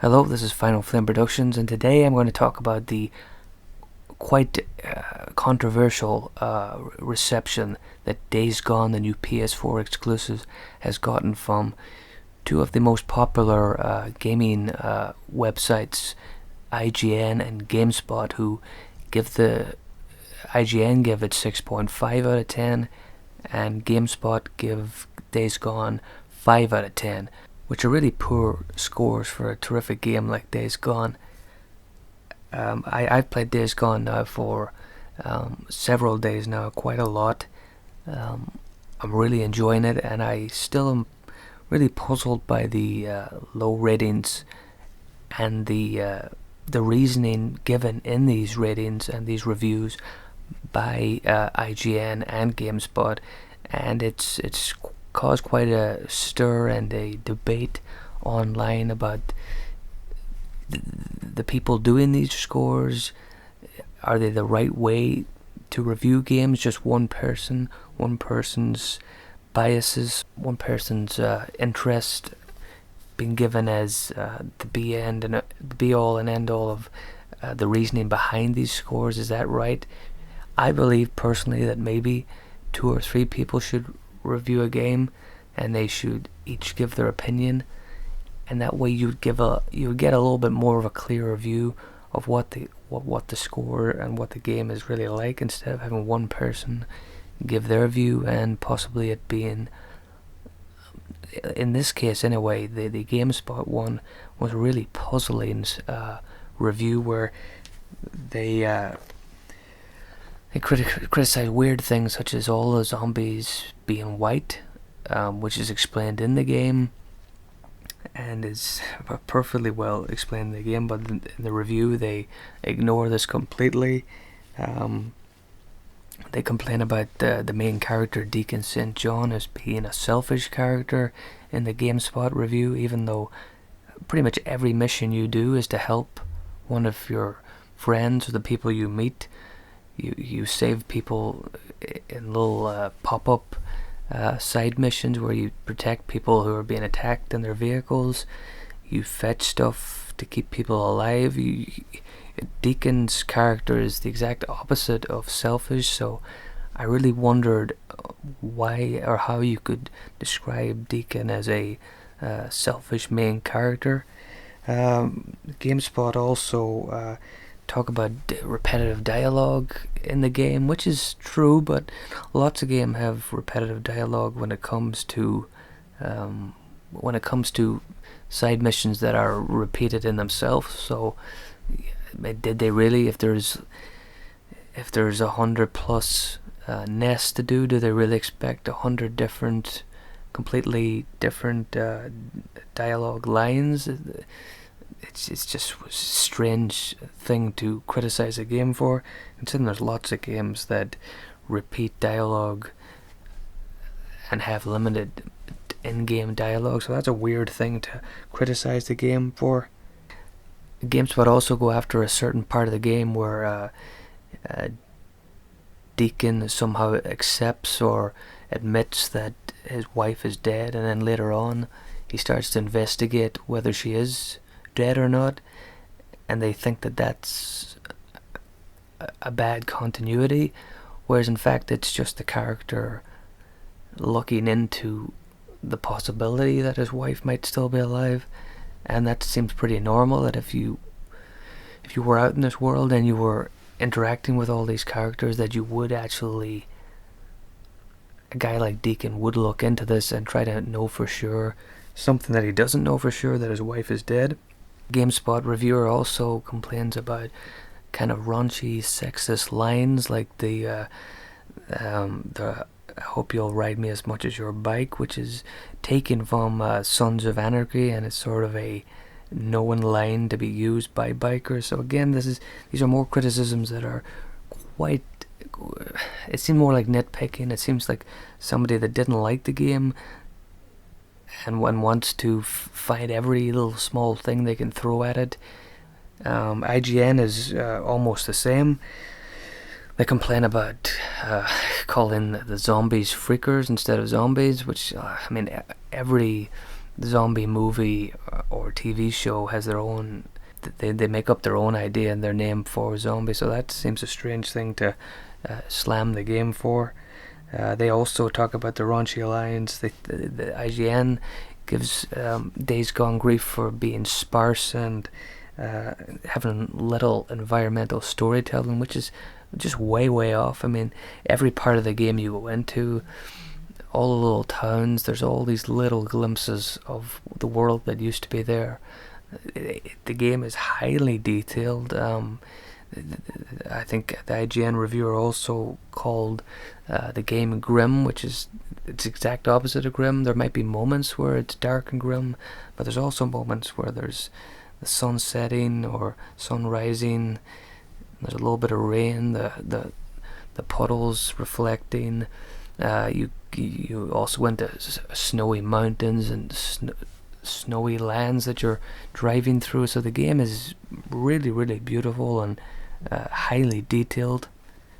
Hello, this is Final Flame Productions, and today I'm going to talk about the quite controversial reception that Days Gone, the new PS4 exclusive, has gotten from two of the most popular gaming websites, IGN and GameSpot, who give the IGN give it 6.5 out of 10, and GameSpot give Days Gone 5 out of 10, which are really poor scores for a terrific game like Days Gone. I've played Days Gone now for several days now, quite a lot. I'm really enjoying it, and I still am really puzzled by the low ratings and the reasoning given in these ratings and these reviews by IGN and GameSpot, and it's caused quite a stir and a debate online about the people doing these scores. Are they the right way to review games? Just one person's biases, one person's interest being given as the be all and end all of the reasoning behind these scores. Is that right? I believe personally that maybe two or three people should review a game, and they should each give their opinion, and that way you'd get a little bit more of a clearer view of what the score and what the game is really like, instead of having one person give their view and possibly it being, in this case anyway, the GameSpot one was a really puzzling review where they criticize weird things such as all the zombies being white, which is explained in the game and is perfectly well explained in the game, but in the review they ignore this completely. They complain about the main character, Deacon St. John, as being a selfish character in the GameSpot review, even though pretty much every mission you do is to help one of your friends or the people you meet. You save people in little pop-up side missions where you protect people who are being attacked in their vehicles. You fetch stuff to keep people alive. Deacon's character is the exact opposite of selfish, so I really wondered why or how you could describe Deacon as a selfish main character. GameSpot also talk about repetitive dialogue in the game, which is true, but lots of games have repetitive dialogue when it comes to side missions that are repeated in themselves. So did they really, if there's 100 plus nests to do they really expect 100 different, completely different dialogue lines? It's just a strange thing to criticize a game for, considering there's lots of games that repeat dialogue and have limited in-game dialogue, so that's a weird thing to criticize the game for. GameSpot also go after a certain part of the game where Deacon somehow accepts or admits that his wife is dead, and then later on he starts to investigate whether she is dead or not, and they think that that's a bad continuity, whereas in fact it's just the character looking into the possibility that his wife might still be alive. And that seems pretty normal, that if you were out in this world and you were interacting with all these characters, that you would actually, a guy like Deacon would look into this and try to know for sure something that he doesn't know for sure, that his wife is dead. GameSpot reviewer also complains about kind of raunchy, sexist lines like the I hope you'll ride me as much as your bike, which is taken from Sons of Anarchy, and it's sort of a known line to be used by bikers. So again, these are more criticisms that are quite, it seems more like nitpicking. It seems like somebody that didn't like the game and wants to find every little small thing they can throw at it. IGN is almost the same. They complain about calling the zombies freakers instead of zombies, which, I mean, every zombie movie or TV show has their own. They make up their own idea and their name for zombie. So that seems a strange thing to slam the game for. They also talk about the raunchy lines. The IGN gives Days Gone grief for being sparse and having little environmental storytelling, which is just way off. I mean, every part of the game you go into, all the little towns, there's all these little glimpses of the world that used to be there. The game is highly detailed. I think the IGN reviewer also called the game grim, which is its exact opposite of grim. There might be moments where it's dark and grim, but there's also moments where there's the sun setting or sun rising. There's a little bit of rain, the puddles reflecting. You also went to snowy mountains and snowy lands that you're driving through. So the game is really beautiful and highly detailed.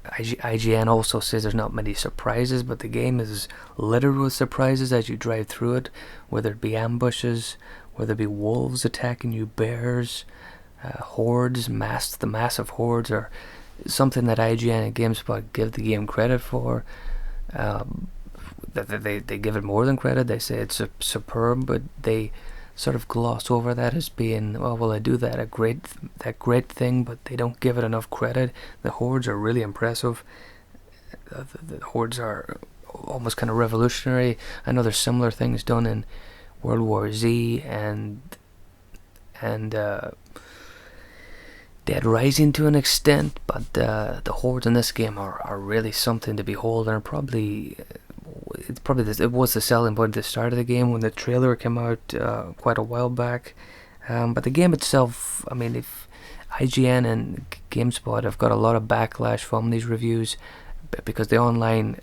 IGN also says there's not many surprises, but the game is littered with surprises as you drive through it, whether it be ambushes, whether it be wolves attacking you, bears, hordes. The massive hordes are something that IGN and GameSpot give the game credit for. They give it more than credit. They say it's superb, but they sort of gloss over that as being, oh well, I do that great thing, but they don't give it enough credit. The hordes are really impressive. The hordes are almost kind of revolutionary. I know there's similar things done in World War Z and Dead Rising to an extent, but the hordes in this game are really something to behold, and it was the selling point at the start of the game when the trailer came out quite a while back. But the game itself, I mean, if IGN and GameSpot have got a lot of backlash from these reviews because the online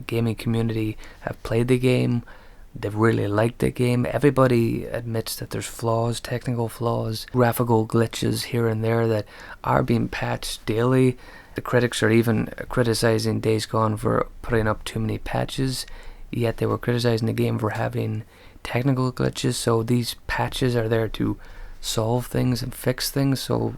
gaming community have played the game. They've really liked the game. Everybody admits that there's flaws, technical flaws, graphical glitches here and there that are being patched daily. The critics are even criticizing Days Gone for putting up too many patches, yet they were criticizing the game for having technical glitches. So these patches are there to solve things and fix things. So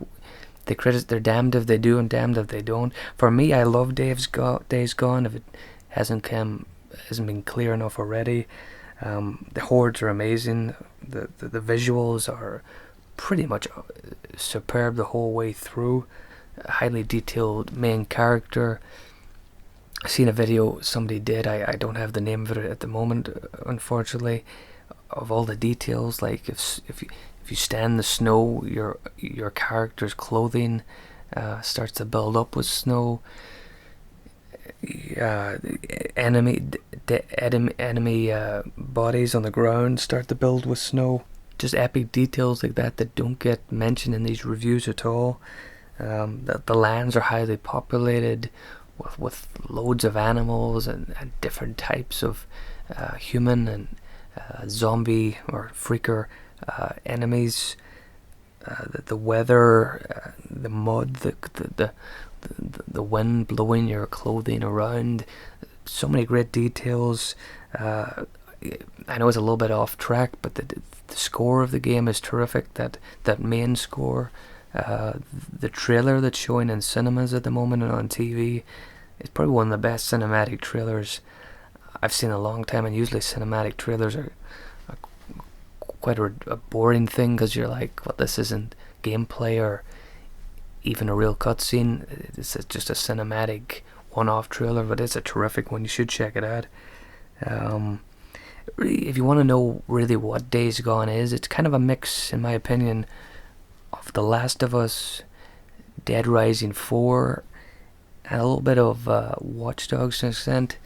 they're damned if they do and damned if they don't. For me, I love Days Gone. If it hasn't been clear enough already. The hordes are amazing. The visuals are pretty much superb the whole way through. A highly detailed main character. I've seen a video somebody did. I don't have the name of it at the moment, unfortunately. Of all the details, like if you stand in the snow, your character's clothing starts to build up with snow. Enemy bodies on the ground start to build with snow. Just epic details like that don't get mentioned in these reviews at all. The lands are highly populated with loads of animals and different types of human and zombie or freaker enemies. The weather, the mud, the wind blowing your clothing around. So many great details. I know it's a little bit off track, but the score of the game is terrific. That main score, the trailer that's showing in cinemas at the moment and on TV, is probably one of the best cinematic trailers I've seen in a long time. And usually cinematic trailers are quite a boring thing because you're like, well, this isn't gameplay or even a real cutscene. It's just a cinematic one-off trailer, but it's a terrific one. You should check it out. If you want to know really what Days Gone is, it's kind of a mix, in my opinion, of The Last of Us, Dead Rising 4, and a little bit of Watch Dogs to an extent.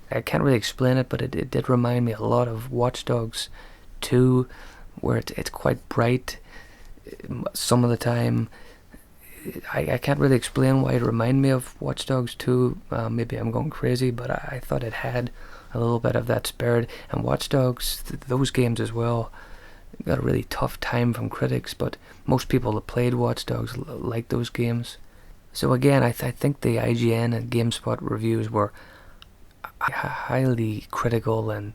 I can't really explain it, but it did remind me a lot of Watch Dogs 2, where it's quite bright some of the time. I can't really explain why it reminded me of Watch Dogs 2. Maybe I'm going crazy, but I thought it had a little bit of that spirit. And Watch Dogs, those games as well, got a really tough time from critics, but most people that played Watch Dogs like those games. So again, I think the IGN and GameSpot reviews were highly critical and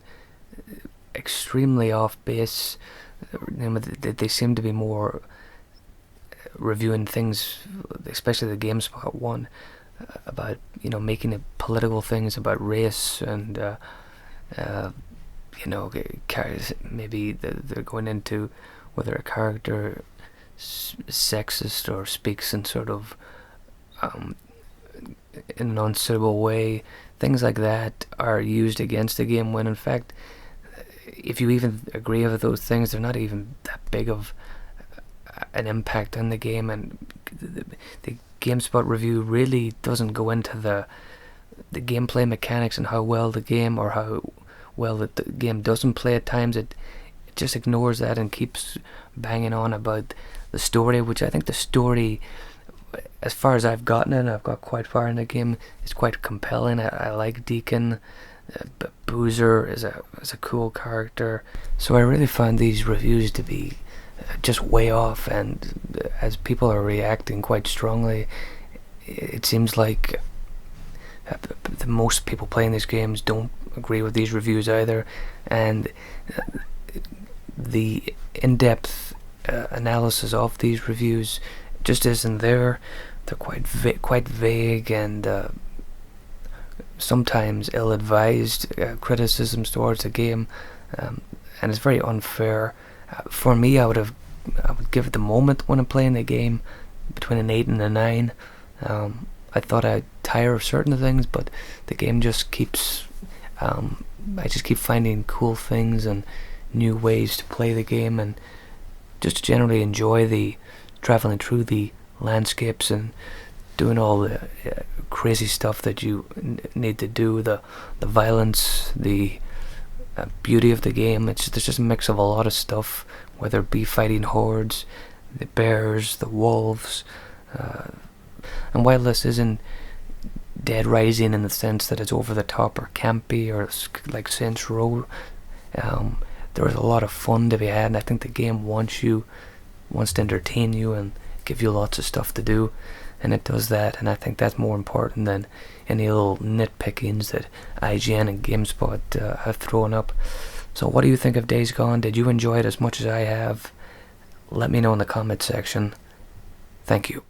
extremely off base. They seem to be more reviewing things, especially the GameSpot one, about making it political things about race and maybe they're going into whether a character is sexist or speaks in sort of in an unsuitable way. Things like that are used against the game when in fact, if you even agree with those things, they're not even that big of an impact on the game. And the GameSpot review really doesn't go into the gameplay mechanics and how well the game, or how well the game doesn't play at times. It just ignores that and keeps banging on about the story, which I think the story, as far as I've gotten it, I've got quite far in the game, is quite compelling. I like Deacon. Boozer is a cool character. So I really find these reviews to be just way off, and as people are reacting quite strongly, it seems like the most people playing these games don't agree with these reviews either, and the in-depth analysis of these reviews just isn't there. They're quite vague and sometimes ill-advised criticisms towards the game, and it's very unfair. For me, I would give it the moment when I'm playing the game between an 8 and a 9. I thought I'd tire of certain things, but the game just keeps. I just keep finding cool things and new ways to play the game, and just to generally enjoy the traveling through the landscapes and doing all the crazy stuff that you need to do. The violence, the beauty of the game. There's just a mix of a lot of stuff, whether it be fighting hordes, the bears, the wolves, and while this isn't Dead Rising in the sense that it's over the top or campy or like Saints Row, there is a lot of fun to be had, and I think the game wants to entertain you and give you lots of stuff to do, and it does that, and I think that's more important than any little nitpickings that IGN and GameSpot have thrown up. So what do you think of Days Gone? Did you enjoy it as much as I have? Let me know in the comment section. Thank you.